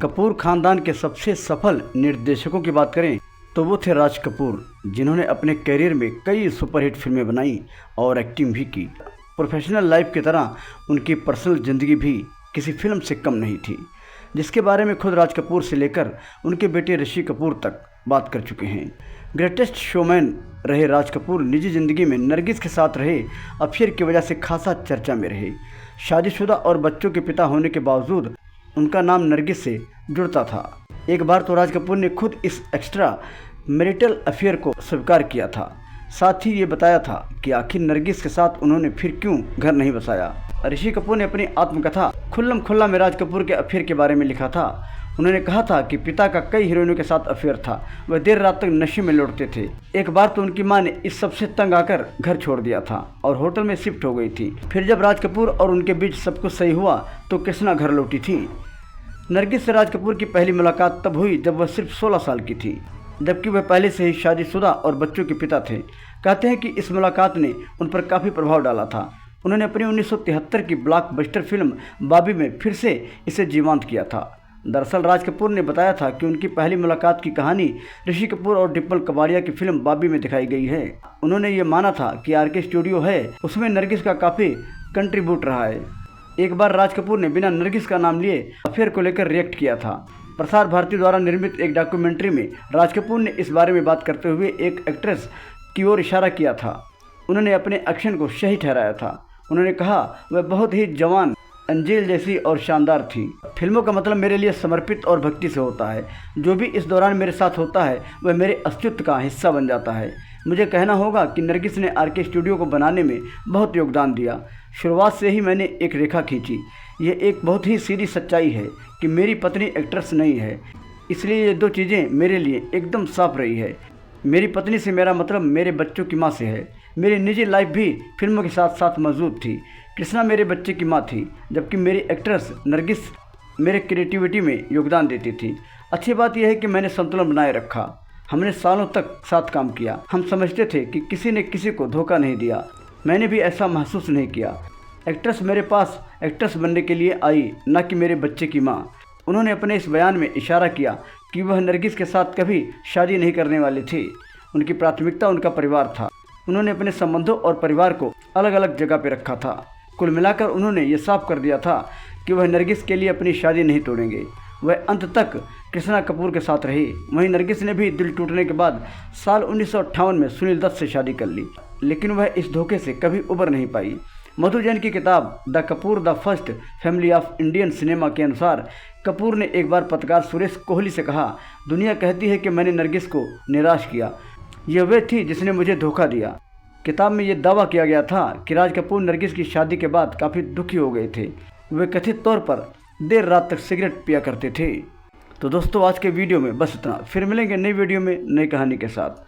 कपूर खानदान के सबसे सफल निर्देशकों की बात करें तो वो थे राज कपूर, जिन्होंने अपने करियर में कई सुपरहिट फिल्में बनाई और एक्टिंग भी की। प्रोफेशनल लाइफ की तरह उनकी पर्सनल ज़िंदगी भी किसी फिल्म से कम नहीं थी, जिसके बारे में खुद राज कपूर से लेकर उनके बेटे ऋषि कपूर तक बात कर चुके हैं। ग्रेटेस्ट शोमैन रहे राज कपूर निजी ज़िंदगी में नरगिस के साथ रहे अफेयर की वजह से खासा चर्चा में रहे। शादीशुदा और बच्चों के पिता होने के बावजूद उनका नाम नरगिस से जुड़ता था। एक बार तो राज कपूर ने खुद इस एक्स्ट्रा मैरिटल अफेयर को स्वीकार किया था, साथ ही ये बताया था कि आखिर नरगिस के साथ उन्होंने फिर क्यों घर नहीं बसाया। ऋषि कपूर ने अपनी आत्मकथा खुल्लम खुल्ला में राज कपूर के अफेयर के बारे में लिखा था। उन्होंने कहा था कि पिता का कई हीरोइनों के साथ अफेयर था, वह देर रात तक नशे में लौटते थे। एक बार तो उनकी मां ने इस सबसे तंग आकर घर छोड़ दिया था और होटल में शिफ्ट हो गई थी। फिर जब राज कपूर और उनके बीच सब कुछ सही हुआ तो कृष्णा घर लौटी थी। नरगिस से राज कपूर की पहली मुलाकात तब हुई जब वह सिर्फ 16 साल की थी, जबकि वह पहले से ही शादीशुदा और बच्चों के पिता थे। कहते हैं कि इस मुलाकात ने उन पर काफ़ी प्रभाव डाला था। उन्होंने अपनी 1973 की ब्लॉकबस्टर फिल्म बॉबी में फिर से इसे जीवंत किया था। दरअसल राज कपूर ने बताया था कि उनकी पहली मुलाकात की कहानी ऋषि कपूर और डिम्पल कपाड़िया की फिल्म बॉबी में दिखाई गई है। उन्होंने ये माना था कि आरके स्टूडियो है, उसमें नरगिस का काफ़ी कंट्रीब्यूट रहा है। एक बार राज कपूर ने बिना नरगिस का नाम लिए अफेयर को लेकर रिएक्ट किया था। प्रसार भारती द्वारा निर्मित एक डॉक्यूमेंट्री में राज कपूर ने इस बारे में बात करते हुए एक एक्ट्रेस की ओर इशारा किया था। उन्होंने अपने एक्शन को सही ठहराया था। उन्होंने कहा, वह बहुत ही जवान अंजेल जैसी और शानदार थी। फिल्मों का मतलब मेरे लिए समर्पित और भक्ति से होता है। जो भी इस दौरान मेरे साथ होता है वह मेरे अस्तित्व का हिस्सा बन जाता है। मुझे कहना होगा कि नरगिस ने आरके स्टूडियो को बनाने में बहुत योगदान दिया। शुरुआत से ही मैंने एक रेखा खींची। ये एक बहुत ही सीधी सच्चाई है कि मेरी पत्नी एक्ट्रेस नहीं है, इसलिए ये दो चीज़ें मेरे लिए एकदम साफ रही है। मेरी पत्नी से मेरा मतलब मेरे बच्चों की माँ से है। मेरी निजी लाइफ भी फिल्मों के साथ साथ मौजूद थी। कृष्णा मेरे बच्चे की माँ थी, जबकि मेरी एक्ट्रेस नरगिस मेरे क्रिएटिविटी में योगदान देती थी। अच्छी बात यह है कि मैंने संतुलन बनाए रखा। हमने सालों तक साथ काम किया। हम समझते थे कि किसी ने किसी को धोखा नहीं दिया। मैंने भी ऐसा महसूस नहीं किया। एक्ट्रेस मेरे पास एक्ट्रेस बनने के लिए आई, न कि मेरे बच्चे की माँ। उन्होंने अपने इस बयान में इशारा किया कि वह नरगिस के साथ कभी शादी नहीं करने वाली थी। उनकी प्राथमिकता उनका परिवार था। उन्होंने अपने संबंधों और परिवार को अलग अलग जगह पर रखा था। कुल मिलाकर उन्होंने ये साफ कर दिया था कि वह नरगिस के लिए अपनी शादी नहीं तोड़ेंगे। वह अंत तक कृष्णा कपूर के साथ रही। वहीं नरगिस ने भी दिल टूटने के बाद साल 1958 में सुनील दत्त से शादी कर ली, लेकिन वह इस धोखे से कभी उबर नहीं पाई। मधु जैन की किताब the Kapoor the first family of Indian cinema के अनुसार कपूर ने एक बार पत्रकार सुरेश कोहली से कहा, दुनिया कहती है कि मैंने नरगिस को निराश किया। यह वह थी जिसने मुझे धोखा दिया। किताब में यह दावा किया गया था कि राज कपूर नरगिस की शादी के बाद काफ़ी दुखी हो गए थे। वे कथित तौर पर देर रात तक सिगरेट पिया करते थे। तो दोस्तों, आज के वीडियो में बस इतना। फिर मिलेंगे नई वीडियो में नई कहानी के साथ।